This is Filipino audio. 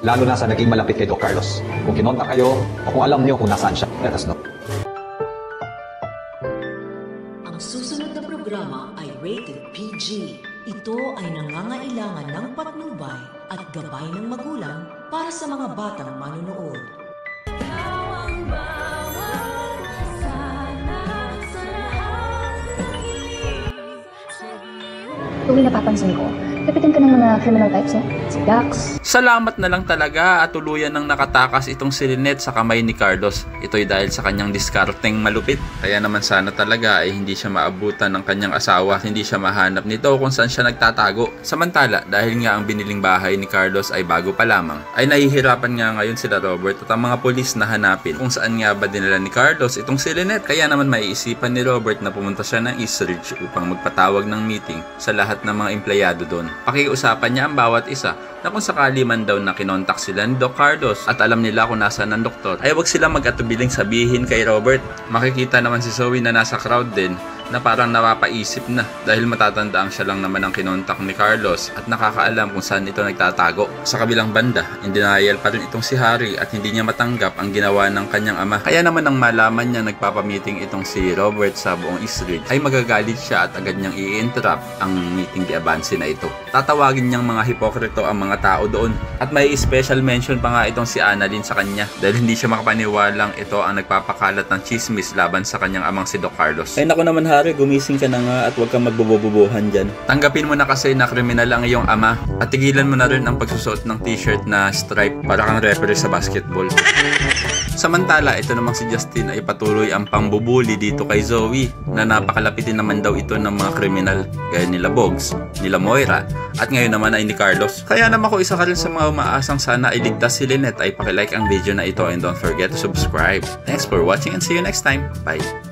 Lalo na sa naging malapit kay Doc Carlos. Kung kinontak kayo o kung alam niyo kung nasaan siya, let us know. Ang susunod na programa ay rated PG. Ito ay nangangailangan ng patnubay at gabay ng magulang para sa mga batang manonood. Tuwing napapansin ko, kapitan ka ng mga criminal types, eh? Si Dax. Salamat na lang talaga at tuluyan ng nakatakas itong si Lynette sa kamay ni Carlos. Ito'y dahil sa kanyang diskarteng malupit. Kaya naman sana talaga ay hindi siya maabutan ng kanyang asawa, hindi siya mahanap nito kung saan siya nagtatago. Samantala, dahil nga ang biniling bahay ni Carlos ay bago pa lamang, ay nahihirapan nga ngayon sila Robert at ang mga pulis na hanapin kung saan nga ba dinala ni Carlos itong si Lynette. Kaya naman maiisipan ni Robert na pumunta siya ng East Ridge upang magpatawag ng meeting sa lahat ng mga empleyado doon. Pakiusapan niya ang bawat isa na kung sakali man daw na kinontak sila ni Doc Carlos at alam nila kung nasaan ang doktor, ay wag sila mag-atubiling sabihin kay Robert. Makikita naman si Zoe na nasa crowd din na parang napapaisip na dahil matatandaang siya lang naman ang kinontak ni Carlos at nakakaalam kung saan ito nagtatago. Sa kabilang banda, in denial pa rin itong si Harry at hindi niya matanggap ang ginawa ng kanyang ama. Kaya naman nang malaman niya nagpapamiting itong si Robert sa buong East Ridge, ay magagalit siya at agad niyang i-interrupt ang meeting di Avance na ito. Tatawagin niyang mga hipokrito ang mga tao doon at may special mention pa nga itong si Annalyn sa kanya dahil hindi siya makapaniwalang ito ang nagpapakalat ng chismis laban sa kanyang amang si Doc Carlos. Ay naku naman Harry, gumising ka na nga at huwag kang magbububuhan dyan. Tanggapin mo na kasi na kriminal ang iyong ama at tigilan mo na rin ang pagsusuot ng t-shirt na stripe para kang referee sa basketball. Samantala, ito namang si Justin ay patuloy ang pambubuli dito kay Zoe na napakalapitin naman daw ito ng mga kriminal gaya nila Bogs, nila Moira at ngayon naman ay ni Carlos. Kaya naman ako isa ka rin sa mga umaasang sana iligtas si Lynette ay pakilike ang video na ito and don't forget to subscribe. Thanks for watching and see you next time. Bye!